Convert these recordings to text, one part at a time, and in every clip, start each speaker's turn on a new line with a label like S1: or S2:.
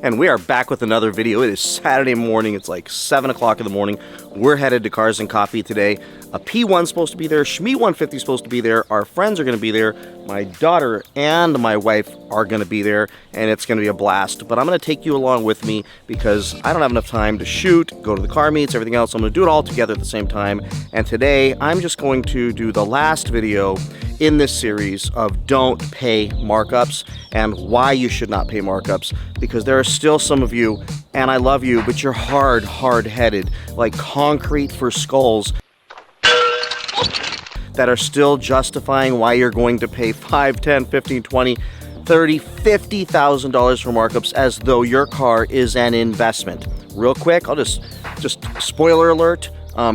S1: and we are back with another video. It is Saturday morning. It's like 7 o'clock in the morning. We're headed to Cars and Coffee today. A P1's supposed to be there. Shmee 150 is supposed to be there. Our friends are going to be there. My daughter and my wife are going to be there, and it's going to be a blast. But I'm going to take you along with me because I don't have enough time to shoot, go to the car meets, everything else. I'm going to do it all together at the same time. And today, I'm just going to do the last video in this series of don't pay markups and why you should not pay markups, because there are still some of you, and I love you, but you're hard-headed, like concrete for skulls, that are still justifying why you're going to pay $5, $10, $15, $20, $30, $50,000 for markups as though your car is an investment. Real quick, I'll just spoiler alert,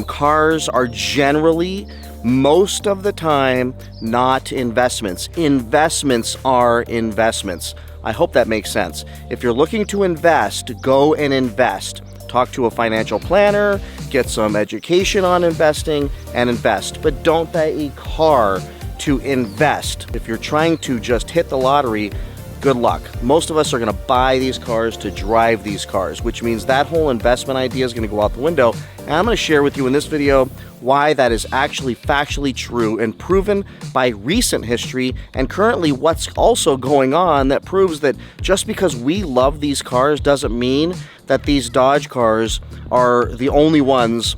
S1: cars are generally, most of the time, not investments. Investments are investments. I hope that makes sense. If you're looking to invest, go and invest. Talk to a financial planner, get some education on investing, and invest. But don't buy a car to invest. If you're trying to just hit the lottery, good luck. Most of us are going to buy these cars to drive these cars, which means that whole investment idea is going to go out the window. And I'm going to share with you in this video why that is actually factually true and proven by recent history, and currently what's also going on that proves that just because we love these cars doesn't mean that these Dodge cars are the only ones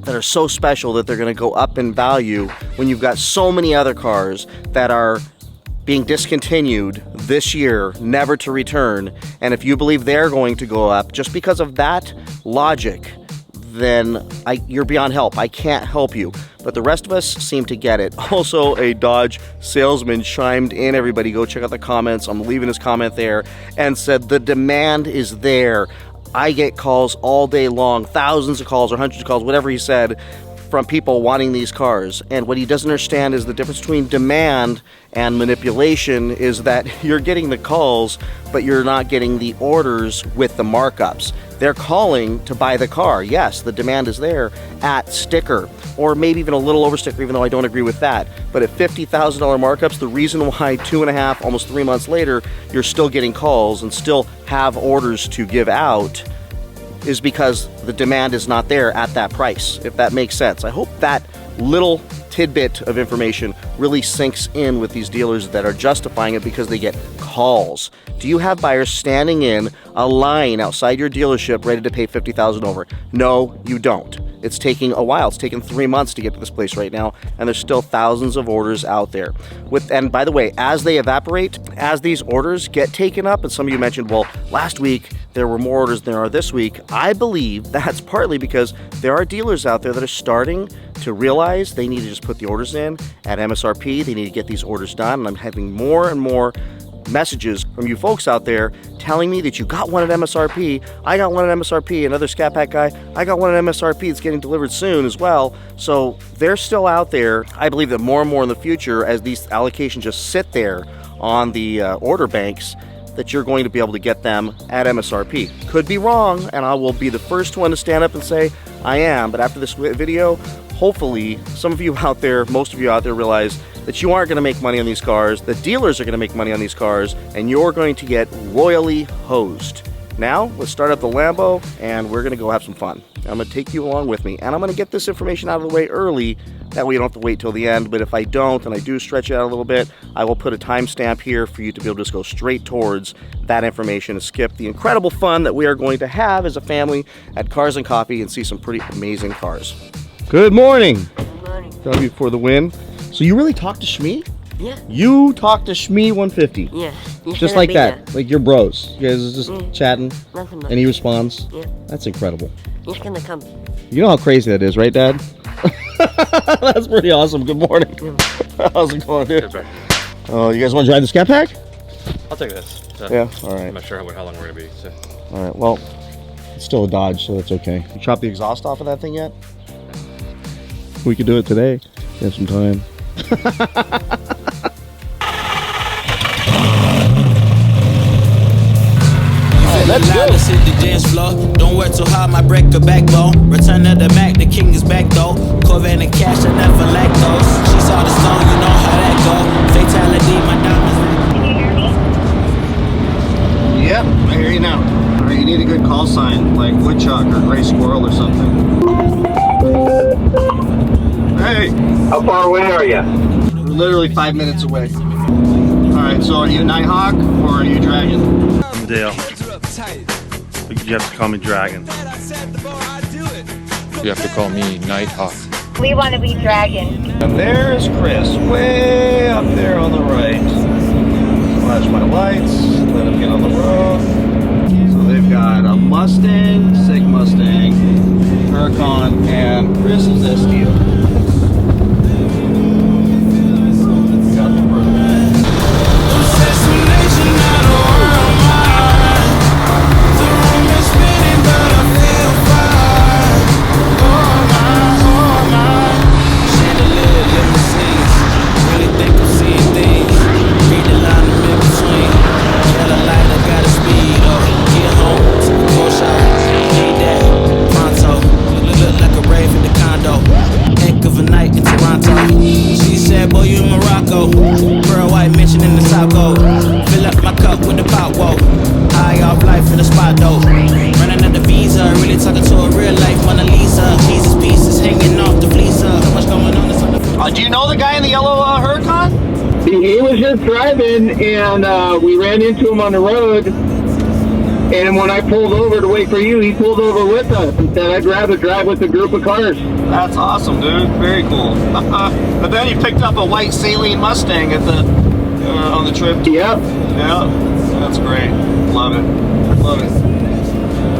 S1: that are so special that they're going to go up in value when you've got so many other cars that are being discontinued this year, never to return. And if you believe they're going to go up just because of that logic, then you're beyond help. I can't help you. But the rest of us seem to get it. Also, a Dodge salesman chimed in. Everybody go check out the comments. I'm leaving his comment there, and said the demand is there. I get calls all day long, thousands of calls or hundreds of calls, whatever he said, from people wanting these cars. And what he doesn't understand is the difference between demand and manipulation is that you're getting the calls, but you're not getting the orders with the markups. They're calling to buy the car. Yes, the demand is there at sticker, or maybe even a little over sticker, even though I don't agree with that. But at $50,000 markups, the reason why 2.5, almost 3 months later, you're still getting calls and still have orders to give out is because the demand is not there at that price, if that makes sense. I hope that little tidbit of information really sinks in with these dealers that are justifying it because they get calls. Do you have buyers standing in a line outside your dealership ready to pay $50,000 over? No, you don't. It's taking a while. It's taken 3 months to get to this place right now, and there's still thousands of orders out there. And by the way, as they evaporate, as these orders get taken up, and some of you mentioned, well, last week there were more orders than there are this week. I believe that's partly because there are dealers out there that are starting to realize they need to just put the orders in at MSRP. They need to get these orders done, and I'm having more and more messages from you folks out there telling me that you got one at MSRP. I got one at MSRP. Another Scat Pack guy, I got one at MSRP. It's getting delivered soon as well. So they're still out there. I believe that more and more in the future, as these allocations just sit there on the order banks, that you're going to be able to get them at MSRP. Could be wrong, and I will be the first one to stand up and say I am. But after this video, hopefully some of you out there, most of you out there, realize that you aren't going to make money on these cars. The dealers are going to make money on these cars, and you're going to get royally hosed. Now, let's start up the Lambo, and we're going to go have some fun. I'm going to take you along with me, and I'm going to get this information out of the way early. That way you don't have to wait till the end, but if I don't, and I do stretch it out a little bit, I will put a timestamp here for you to be able to just go straight towards that information and skip the incredible fun that we are going to have as a family at Cars and Coffee and see some pretty amazing cars. Good morning.
S2: Good morning.
S1: Tell you for the win. So you really talked to Shmee?
S2: Yeah.
S1: You talked to Shmee 150?
S2: Yeah.
S1: Just like that? There. Like you're bros? You guys are just chatting?
S2: Nothing much.
S1: And he responds?
S2: Yeah.
S1: That's incredible.
S2: He's gonna come.
S1: You know how crazy that is, right, Dad? That's pretty awesome. Good morning. How's it going, dude? Oh, you guys want to drive the Scat Pack?
S3: I'll take this.
S1: Yeah, all right.
S3: I'm not sure how long we're going to be. So.
S1: All right, well, it's still a Dodge, so that's okay. You chopped the exhaust off of that thing yet? We could do it today. We have some time.
S4: Let's go. Let's hit the dance floor. Don't work too hard, my break a backbone. Return of the Mac, the king is back though. Corvette and cash, I never lack those. She saw the stone, you know how that go. Fatality, my diamonds.
S1: Can you hear me? Yep, I hear you now. All right, you need a good call sign, like woodchuck or gray squirrel or something. Hey!
S2: How far away are you?
S1: We're literally 5 minutes away. All right, so are you Nighthawk or are you Dragon?
S5: I'm Dale. You have to call me Dragon.
S3: You have to call me Nighthawk.
S6: We want to be Dragon.
S1: And there's Chris, way up there on the right. Flash my lights, let him get on the road. So they've got a Mustang, Sig Mustang, Huracan, and Chris's STO. Got the road. Do you know the guy in the yellow Huracan?
S2: He was just driving, and we ran into him on the road. And when I pulled over to wait for you, he pulled over with us and said, "I'd rather drive with a group of cars."
S1: That's awesome, dude. Very cool. But then you picked up a white Saline Mustang at the on the trip.
S2: Yep.
S1: Yeah, that's great. Love it. Love it.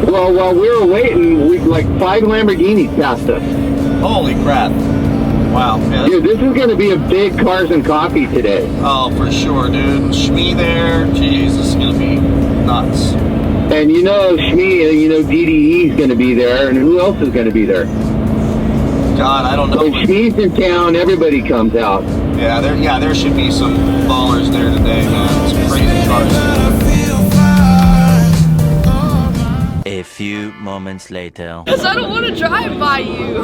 S2: Well, while we were waiting, like 5 Lamborghinis passed us.
S1: Holy crap. Wow. Yeah,
S2: Dude, this is going to be a big Cars and Coffee today.
S1: oh, for sure, dude. Shmee there. Jeez, this is going to be nuts.
S2: And you know Shmee, and you know DDE is going to be there, and who else is going to be there?
S1: God, I don't know.
S2: When Shmee's in town, everybody comes out.
S1: Yeah, there should be some ballers there today, man. Some crazy cars.
S7: A few moments later.
S8: Because I don't want to drive by you.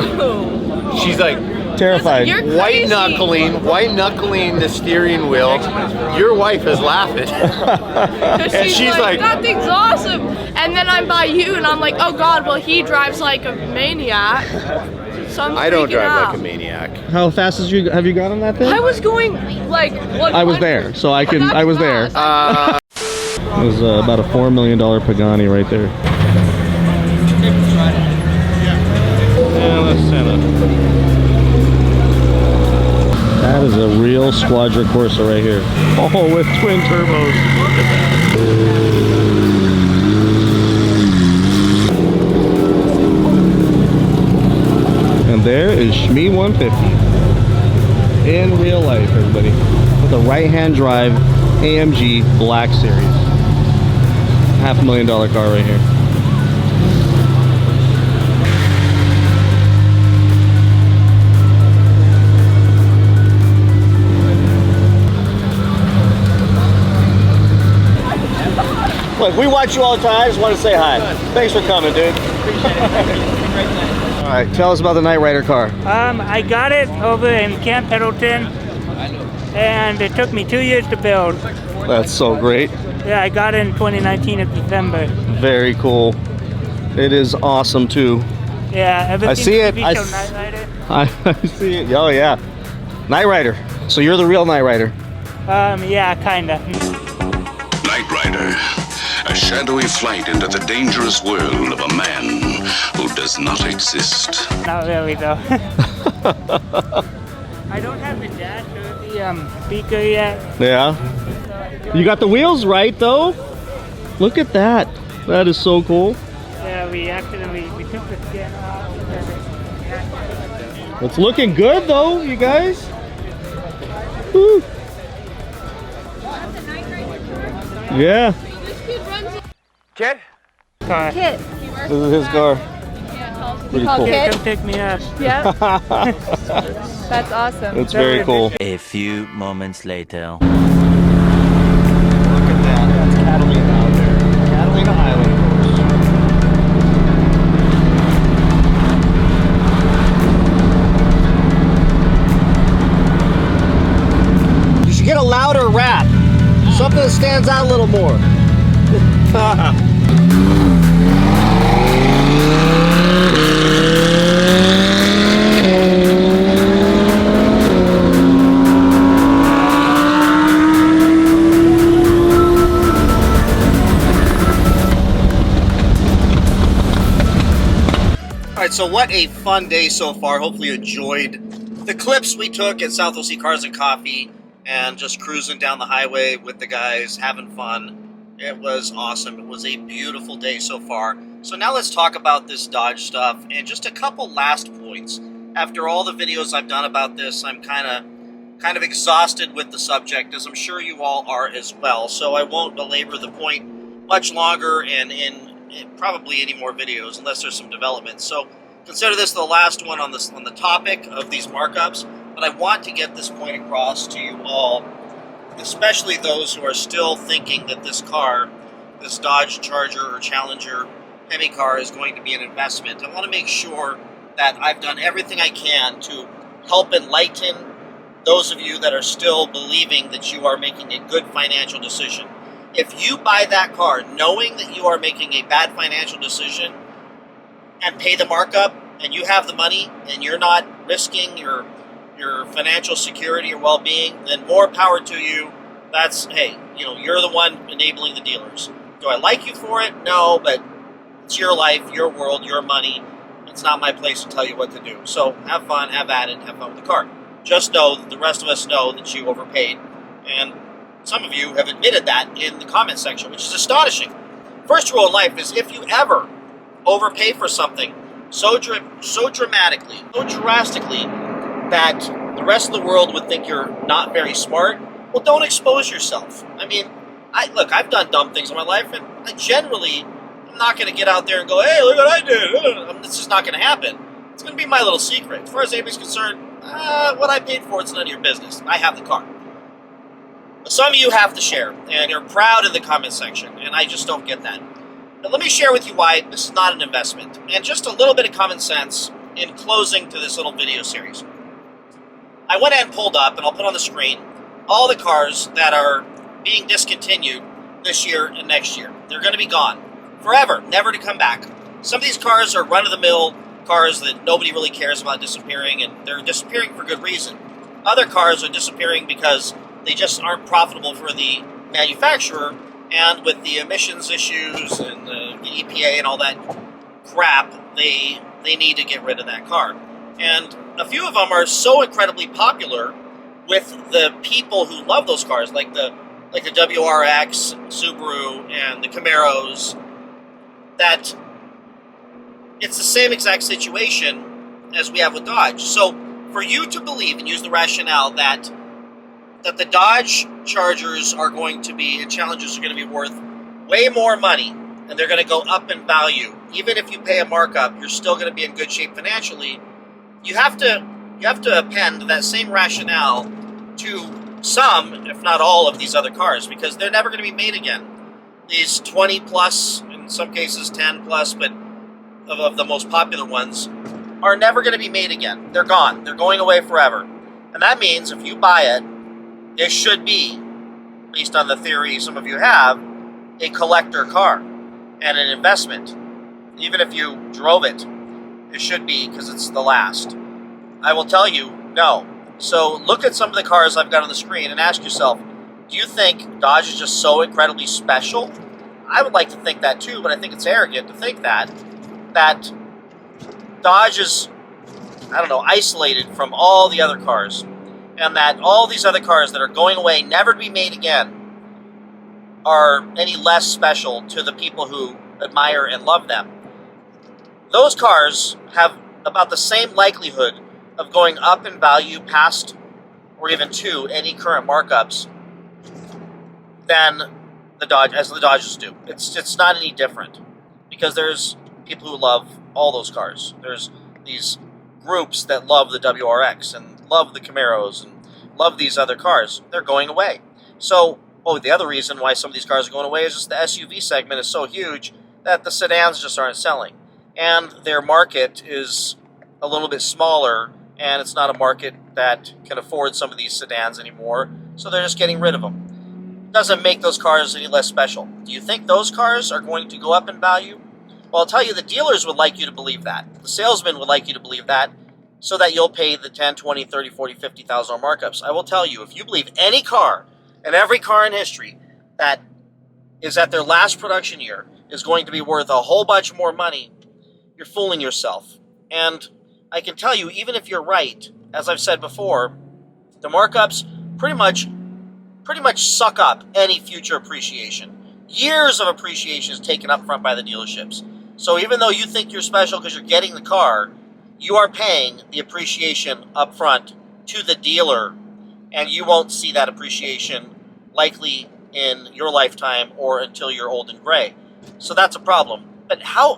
S3: She's like
S1: Terrified.
S8: You're crazy.
S3: white knuckling the steering wheel. Your wife is laughing.
S8: And
S3: she's like,
S8: that thing's awesome. And then I'm by you and I'm like, oh God, well he drives like a maniac. So I'm
S3: I don't
S8: freaking
S3: drive
S8: out.
S3: like a maniac.
S1: How fast have you gone on that thing?
S8: I was going like 100.
S1: I was there, so I was there.
S8: fast.
S1: It was about a $4 million Pagani right there. Yeah, let's send it. That is a real Squadra Corsa right here. Oh, with twin turbos. Look at that. And there is Shmee 150. In real life, everybody. With a right-hand drive AMG Black Series. $500,000 car right here. Look, we watch you all the time. I just want to say hi. Thanks for coming, dude. All right, tell us about the Knight Rider car.
S9: I got it over in Camp Pendleton, and it took me 2 years to build.
S1: That's so great.
S9: Yeah, I got it in 2019 of December.
S1: Very cool. It is awesome too.
S9: Yeah, ever
S1: I
S9: seen
S1: see
S9: the
S1: it.
S9: TV
S1: I
S9: show
S1: s-
S9: Knight Rider?
S1: I see it. Oh yeah, Knight Rider. So you're the real Knight Rider.
S9: Yeah, kinda.
S10: Knight Rider, a shadowy flight into the dangerous world of a man who does not exist.
S9: Not really though. I don't have the dash or the speaker yet.
S1: Yeah. You got the wheels right though. Look at that. That is so cool.
S9: Yeah, we took the skin off.
S1: It's looking good though, you guys. Woo. Yeah.
S3: Kid?
S9: Car.
S8: Kit.
S1: This is his car. Pretty cool.
S9: Kid, come pick me up.
S8: Yeah. That's awesome.
S1: It's very cool.
S7: A few moments later.
S1: Look at that. That's Catalina out there. Catalina Island. You should get a louder rap. Something that stands out a little more. Alright, so what a fun day so far. Hopefully you enjoyed the clips we took at South OC Cars and Coffee and just cruising down the highway with the guys, having fun. It was awesome. It was a beautiful day so far. So now let's talk about this Dodge stuff and just a couple last points. After all the videos I've done about this, I'm kind of exhausted with the subject, as I'm sure you all are as well. So I won't belabor the point much longer and in probably any more videos unless there's some development. So consider this the last one on the topic of these markups, but I want to get this point across to you all, especially those who are still thinking that this car, this Dodge Charger or Challenger Hemi car, is going to be an investment. I want to make sure that I've done everything I can to help enlighten those of you that are still believing that you are making a good financial decision. If you buy that car knowing that you are making a bad financial decision and pay the markup and you have the money and you're not risking your financial security or well-being, then more power to you. That's, hey, you're the one enabling the dealers. Do I like you for it? No, but it's your life, your world, your money. It's not my place to tell you what to do. So have fun, have at it, have fun with the car. Just know that the rest of us know that you overpaid, and some of you have admitted that in the comment section, which is astonishing. First rule in life is if you ever overpay for something so dramatically, so drastically, that the rest of the world would think you're not very smart, well, don't expose yourself. I mean, I've done dumb things in my life, and I'm not going to get out there and go, hey, look what I did. This is not going to happen. It's going to be my little secret. As far as anybody's concerned, what I paid for, it's none of your business. I have the car. Some of you have to share, and you're proud in the comment section, and I just don't get that. But let me share with you why this is not an investment, and just a little bit of common sense in closing to this little video series. I went and pulled up, and I'll put on the screen, all the cars that are being discontinued this year and next year. They're going to be gone forever, never to come back. Some of these cars are run-of-the-mill cars that nobody really cares about disappearing, and they're disappearing for good reason. Other cars are disappearing because they just aren't profitable for the manufacturer, and with the emissions issues and the EPA and all that crap, they need to get rid of that car. And a few of them are so incredibly popular with the people who love those cars, like the WRX, Subaru, and the Camaros, that it's the same exact situation as we have with Dodge. So for you to believe and use the rationale that the Dodge Chargers are going to be, and Challengers are going to be worth way more money, and they're going to go up in value, even if you pay a markup, you're still going to be in good shape financially. You have to append that same rationale to some, if not all, of these other cars, because they're never going to be made again. These 20 plus, in some cases 10 plus, but of the most popular ones, are never going to be made again. They're gone. They're going away forever. And that means if you buy it, it should be, based on the theory some of you have, a collector car and an investment. Even if you drove it, it should be, because it's the last. I will tell you, no. So look at some of the cars I've got on the screen and ask yourself, do you think Dodge is just so incredibly special? I would like to think that too, but I think it's arrogant to think that Dodge is, isolated from all the other cars, and that all these other cars that are going away, never to be made again, are any less special to the people who admire and love them. Those cars have about the same likelihood of going up in value past or even to any current markups than the Dodges do. It's not any different, because there's people who love all those cars. There's these groups that love the WRX and love the Camaros and love these other cars. They're going away. So, the other reason why some of these cars are going away is just the SUV segment is so huge that the sedans just aren't selling. And their market is a little bit smaller, and it's not a market that can afford some of these sedans anymore, so they're just getting rid of them. doesn't make those cars any less special. Do you think those cars are going to go up in value? Well, I'll tell you, the dealers would like you to believe that. The salesmen would like you to believe that, so that you'll pay the 10, 20, 30, 40, 50,000 markups. I will tell you, if you believe any car and every car in history that is at their last production year is going to be worth a whole bunch more money, you're fooling yourself. And I can tell you, even if you're right, as I've said before, the markups pretty much suck up any future appreciation. Years of appreciation is taken up front by the dealerships. So even though you think you're special because you're getting the car, you are paying the appreciation up front to the dealer, and you won't see that appreciation likely in your lifetime or until you're old and gray. So that's a problem. But how,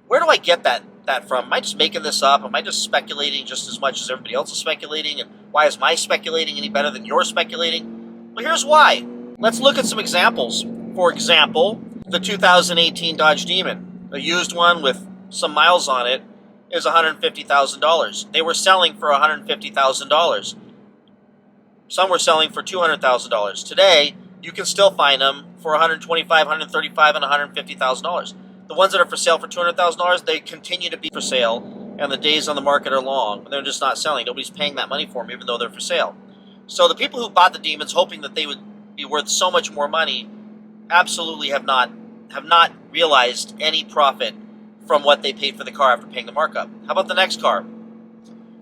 S1: where do I get that from? Am I just making this up? Am I just speculating just as much as everybody else is speculating? And why is my speculating any better than your speculating? Well, here's why. Let's look at some examples. For example, the 2018 Dodge Demon, a used one with some miles on it, is $150,000. They were selling for $150,000. Some were selling for $200,000. Today, you can still find them for $125,000, $135,000, and $150,000. The ones that are for sale for $200,000, they continue to be for sale, and the days on the market are long. They're just not selling. Nobody's paying that money for them, even though they're for sale. So the people who bought the Demons, hoping that they would be worth so much more money, absolutely have not realized any profit from what they paid for the car after paying the markup. How about the next car?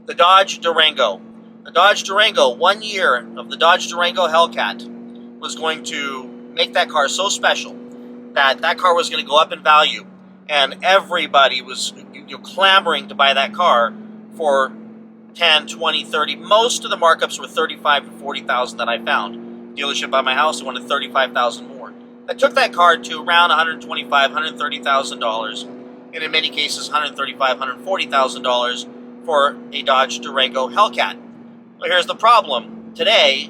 S1: The Dodge Durango. The Dodge Durango, 1 year of the Dodge Durango Hellcat was going to make that car so special that that car was going to go up in value, and everybody was clamoring to buy that car for 10, 20, 30. Most of the markups were 35 to 40,000 that I found. Dealership by my house wanted 35,000 more. That took that car to around $125,000, $130,000, and in many cases $135,000, $140,000 for a Dodge Durango Hellcat. Well, here's the problem. Today,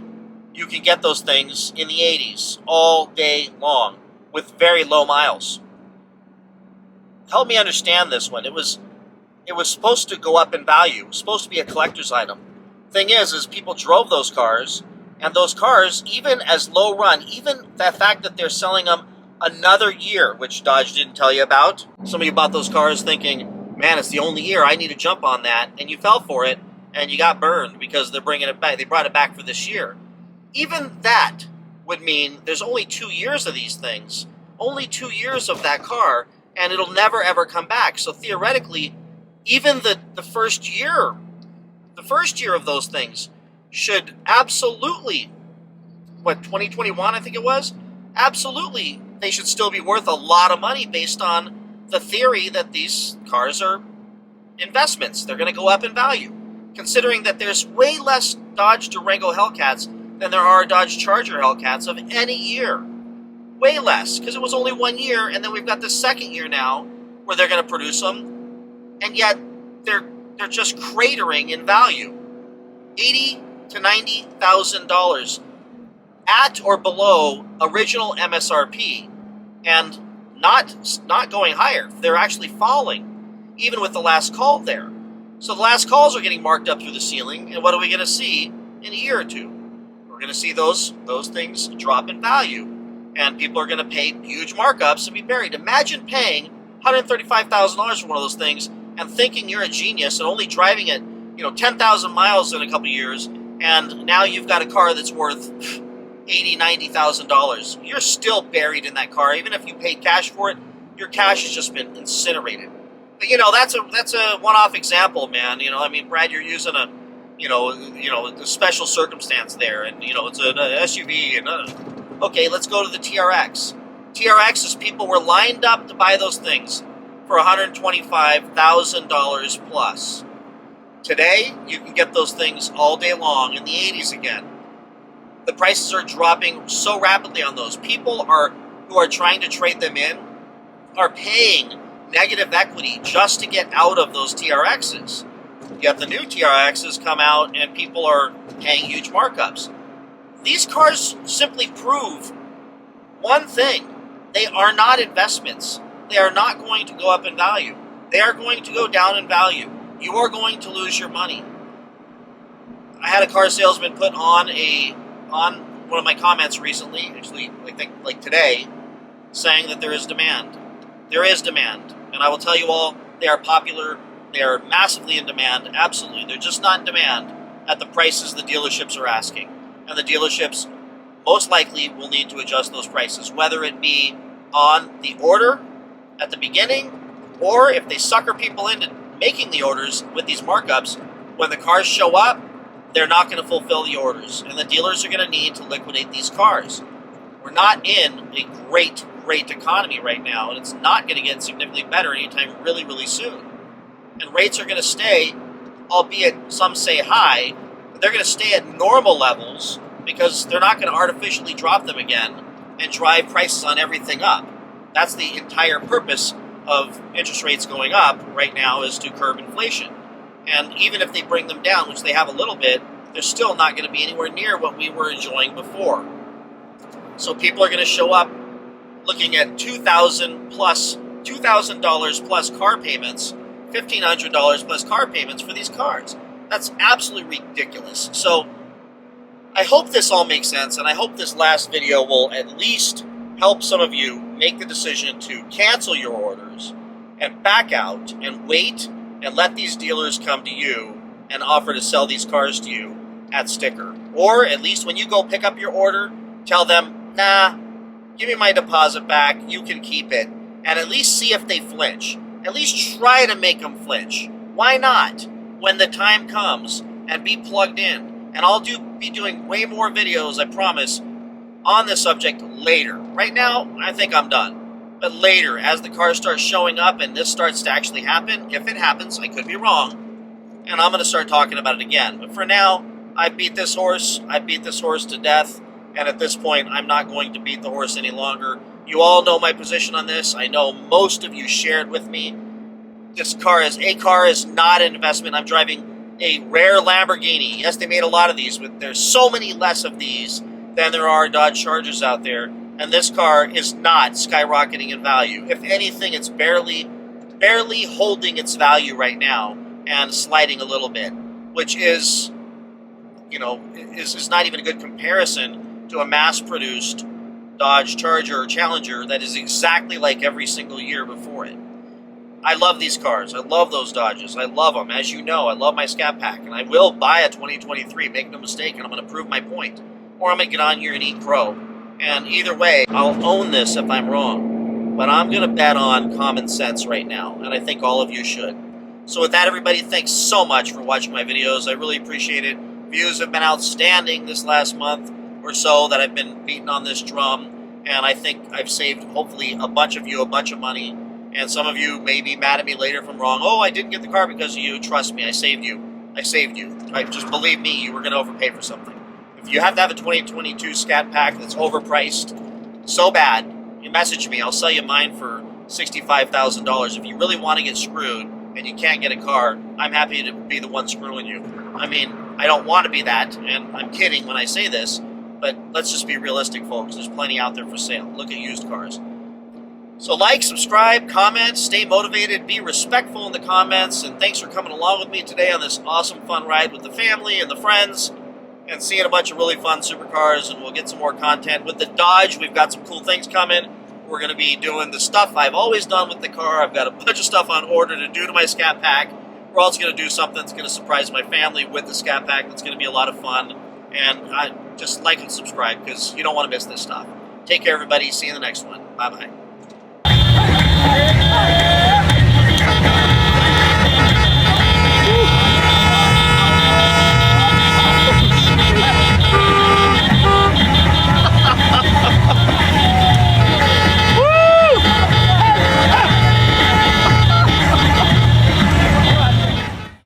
S1: you can get those things in the 80s all day long with very low miles. Help me understand this one. It was supposed to go up in value. It was supposed to be a collector's item. Thing is people drove those cars, and those cars, even as low run, even the fact that they're selling them another year, which Dodge didn't tell you about. Some of you bought those cars thinking, man, it's the only year, I need to jump on that, and you fell for it, and you got burned because they're bringing it back. They brought it back for this year. Even that would mean there's only 2 years of these things, only 2 years of that car, and it'll never ever come back. So theoretically, even the first year of those things should absolutely, 2021 I think it was, absolutely they should still be worth a lot of money based on the theory that these cars are investments. They're going to go up in value, considering that there's way less Dodge Durango Hellcats than there are Dodge Charger Hellcats of any year. Way less, because it was only 1 year, and then we've got the second year now where they're going to produce them, and yet they're just cratering in value. $80,000 to $90,000 at or below original MSRP, and not going higher. They're actually falling, even with the last call there. So the last calls are getting marked up through the ceiling, and what are we going to see in a year or two? We're going to see those things drop in value, and people are going to pay huge markups and be buried. Imagine paying $135,000 for one of those things and thinking you're a genius and only driving it 10,000 miles in a couple years, and now you've got a car that's worth $80,000, $90,000. You're still buried in that car. Even if you paid cash for it, your cash has just been incinerated. But that's a one-off example, man. Brad, you're using a special circumstance there, and it's an SUV. And okay, let's go to the TRX. TRXs, people were lined up to buy those things for $125,000 plus. Today, you can get those things all day long in the 80s again. The prices are dropping so rapidly on those. People who are trying to trade them in are paying negative equity just to get out of those TRXs. Yet the new TRXs come out and people are paying huge markups. These cars simply prove one thing. They are not investments. They are not going to go up in value. They are going to go down in value. You are going to lose your money. I had a car salesman put on one of my comments recently, actually I think like today, saying that there is demand. There is demand. And I will tell you all, they are popular. They are massively in demand. Absolutely. They're just not in demand at the prices the dealerships are asking. And the dealerships most likely will need to adjust those prices, whether it be on the order at the beginning, or if they sucker people into making the orders with these markups, when the cars show up, they're not going to fulfill the orders. And the dealers are going to need to liquidate these cars. We're not in a great economy right now, and it's not going to get significantly better anytime really, really soon. And rates are going to stay, albeit some say high, but they're going to stay at normal levels because they're not going to artificially drop them again and drive prices on everything up. That's the entire purpose of interest rates going up right now, is to curb inflation. And even if they bring them down, which they have a little bit, they're still not going to be anywhere near what we were enjoying before. So people are going to show up looking at $2,000 plus car payments, $1,500 plus car payments for these cars. That's absolutely ridiculous. So I hope this all makes sense, and I hope this last video will at least help some of you make the decision to cancel your orders and back out and wait and let these dealers come to you and offer to sell these cars to you at sticker. Or at least when you go pick up your order, tell them, nah, give me my deposit back, you can keep it, and at least see if they flinch. At least try to make them flinch. Why not? When the time comes, and be plugged in. And I'll be doing way more videos, I promise, on this subject later. Right now, I think I'm done. But later, as the cars start showing up and this starts to actually happen, if it happens, I could be wrong, and I'm going to start talking about it again. But for now, I beat this horse. I beat this horse to death. And at this point, I'm not going to beat the horse any longer. You all know my position on this. I know most of you shared with me. This car is not an investment. I'm driving a rare Lamborghini. Yes, they made a lot of these, but there's so many less of these than there are Dodge Chargers out there. And this car is not skyrocketing in value. If anything, it's barely holding its value right now and sliding a little bit, which is, is not even a good comparison to a mass-produced Dodge Charger or Challenger that is exactly like every single year before it. I love these cars. I love those Dodges. I love them. As you know, I love my Scat Pack, and I will buy a 2023, make no mistake, and I'm going to prove my point. Or I'm going to get on here and eat crow. And either way, I'll own this if I'm wrong. But I'm going to bet on common sense right now, and I think all of you should. So with that, everybody, thanks so much for watching my videos. I really appreciate it. Views have been outstanding this last month or so that I've been beating on this drum, and I think I've saved, hopefully, a bunch of you a bunch of money. And some of you may be mad at me later if I'm wrong. Oh, I didn't get the car because of you. Trust me, I saved you. I saved you. Just believe me, you were going to overpay for something. If you have to have a 2022 Scat Pack that's overpriced so bad, you message me. I'll sell you mine for $65,000. If you really want to get screwed and you can't get a car, I'm happy to be the one screwing you. I mean, I don't want to be that, and I'm kidding when I say this, but let's just be realistic, folks. There's plenty out there for sale. Look at used cars. So like, subscribe, comment, stay motivated, be respectful in the comments, and thanks for coming along with me today on this awesome fun ride with the family and the friends, and seeing a bunch of really fun supercars, and we'll get some more content. With the Dodge, we've got some cool things coming. We're going to be doing the stuff I've always done with the car. I've got a bunch of stuff on order to do to my Scat Pack. We're also going to do something that's going to surprise my family with the Scat Pack. That's going to be a lot of fun, and just like and subscribe because you don't want to miss this stuff. Take care, everybody. See you in the next one. Bye-bye.